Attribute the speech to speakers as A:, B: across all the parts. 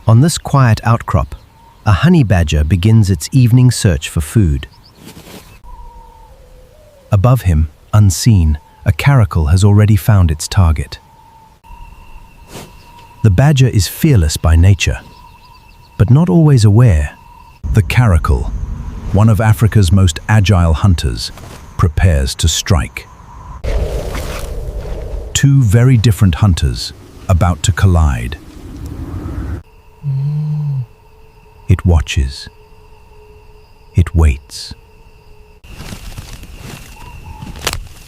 A: On this quiet outcrop, a honey badger begins its evening search for food. Above him, unseen, a caracal has already found its target. The badger is fearless by nature, but not always aware.
B: The caracal, one of Africa's most agile hunters, prepares to strike. Two very different hunters about to collide. It watches. It waits.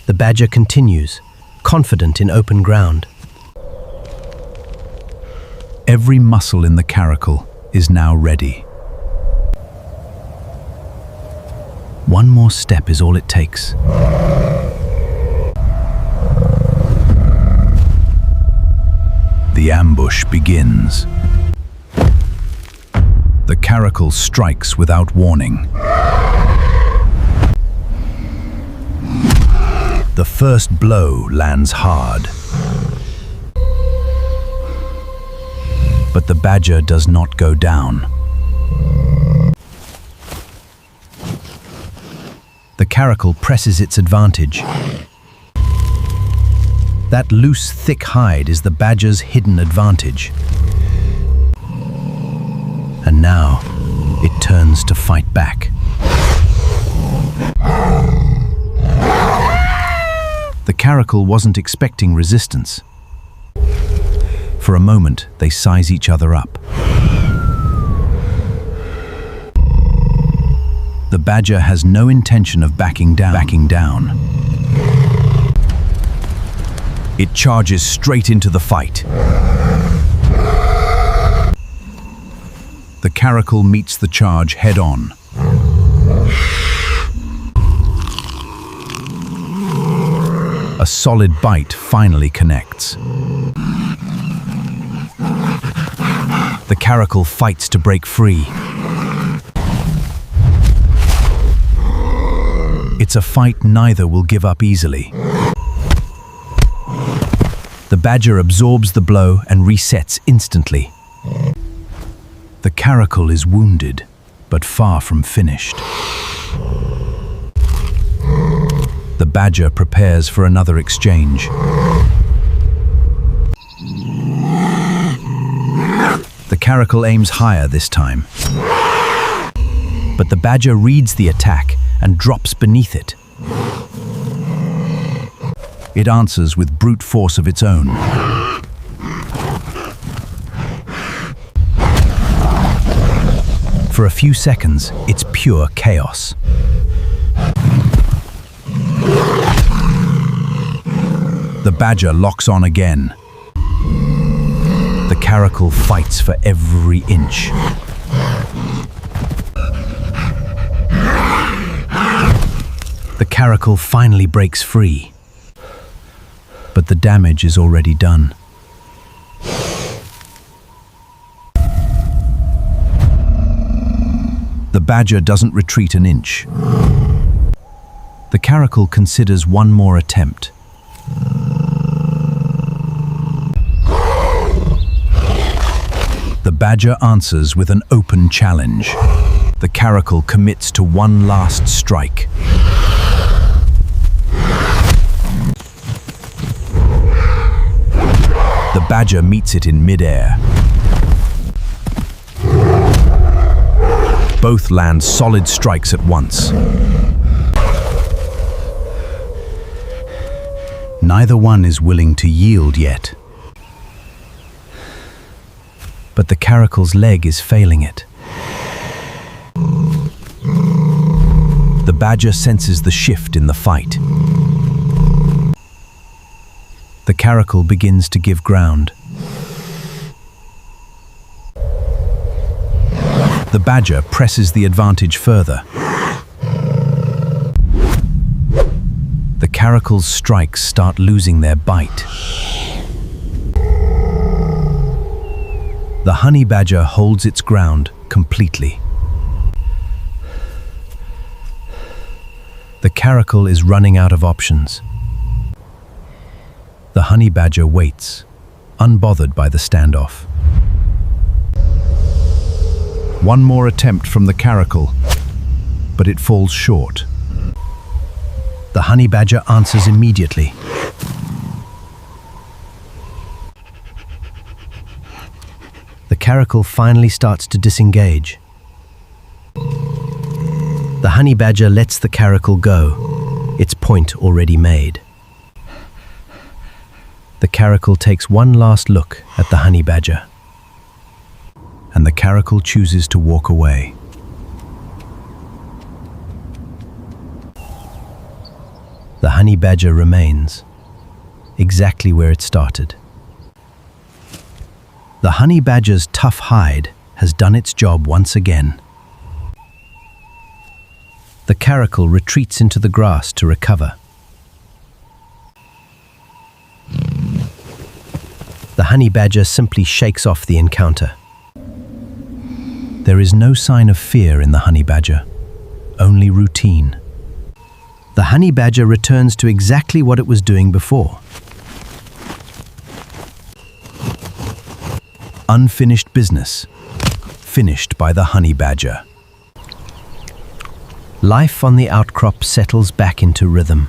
A: The badger continues, confident in open ground.
B: Every muscle in the caracal is now ready.
A: One more step is all it takes.
B: The ambush begins. The caracal strikes without warning. The first blow lands hard. But the badger does not go down.
A: The caracal presses its advantage. That loose, thick hide is the badger's hidden advantage. And now, it turns to fight back. The caracal wasn't expecting resistance. For a moment, they size each other up. The badger has no intention of backing down. It charges straight into the fight.
B: The caracal meets the charge head-on. A solid bite finally connects.
A: The caracal fights to break free. It's a fight neither will give up easily. The badger absorbs the blow and resets instantly. The caracal is wounded, but far from finished. The badger prepares for another exchange. The caracal aims higher this time. But the badger reads the attack and drops beneath it. It answers with brute force of its own. For a few seconds, it's pure chaos.
B: The badger locks on again.
A: The caracal fights for every inch. The caracal finally breaks free. But the damage is already done.
B: The badger doesn't retreat an inch.
A: The caracal considers one more attempt.
B: The badger answers with an open challenge. The caracal commits to one last strike. The badger meets it in mid-air. Both land solid strikes at once. Neither one is willing to yield yet.
A: But the caracal's leg is failing it. The badger senses the shift in the fight. The caracal begins to give ground.
B: The badger presses the advantage further.
A: The caracal's strikes start losing their bite. The honey badger holds its ground completely. The caracal is running out of options. The honey badger waits, unbothered by the standoff. One more attempt from the caracal, but it falls short. The honey badger answers immediately. The caracal finally starts to disengage. The honey badger lets the caracal go, its point already made. The caracal takes one last look at the honey badger, and the caracal chooses to walk away. The honey badger remains, exactly where it started. The honey badger's tough hide has done its job once again. The caracal retreats into the grass to recover. The honey badger simply shakes off the encounter. There is no sign of fear in the honey badger, only routine. The honey badger returns to exactly what it was doing before. Unfinished business, finished by the honey badger. Life on the outcrop settles back into rhythm.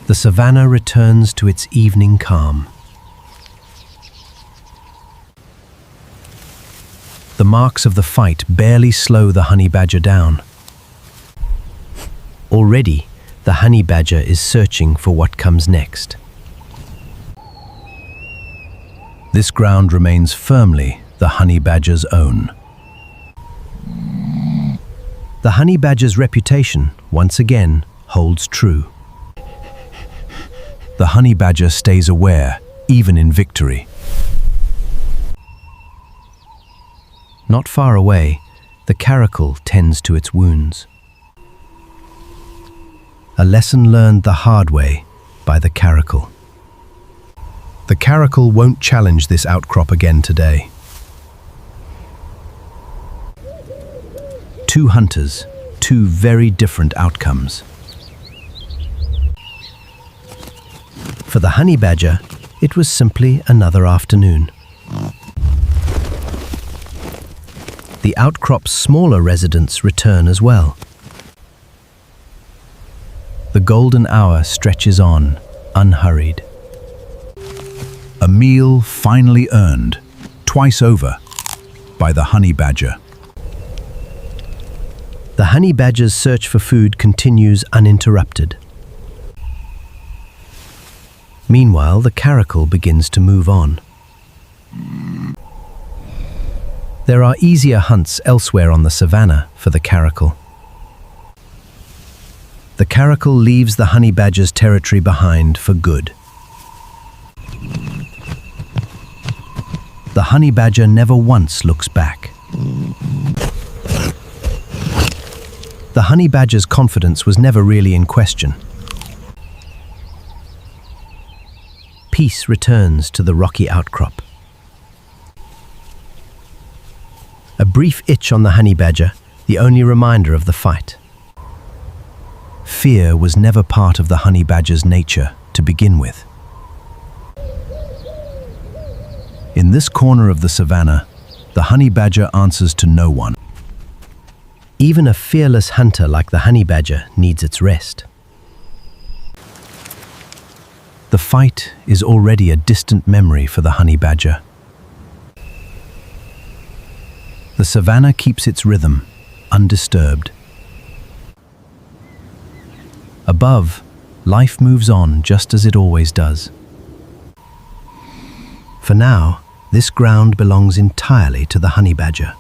A: The savannah returns to its evening calm. The marks of the fight barely slow the honey badger down. Already, the honey badger is searching for what comes next. This ground remains firmly the honey badger's own. The honey badger's reputation, once again, holds true. The honey badger stays aware, even in victory. Not far away, the caracal tends to its wounds. A lesson learned the hard way by the caracal. The caracal won't challenge this outcrop again today. Two hunters, two very different outcomes. For the honey badger, it was simply another afternoon. The outcrop's smaller residents return as well. The golden hour stretches on, unhurried.
B: A meal finally earned, twice over, by the honey badger.
A: The honey badger's search for food continues uninterrupted. Meanwhile, the caracal begins to move on. There are easier hunts elsewhere on the savannah for the caracal. The caracal leaves the honey badger's territory behind for good. The honey badger never once looks back. The honey badger's confidence was never really in question. Peace returns to the rocky outcrop. A brief itch on the honey badger, the only reminder of the fight. Fear was never part of the honey badger's nature to begin with. In this corner of the savannah, the honey badger answers to no one. Even a fearless hunter like the honey badger needs its rest. The fight is already a distant memory for the honey badger. The savannah keeps its rhythm, undisturbed. Above, life moves on just as it always does. For now, this ground belongs entirely to the honey badger.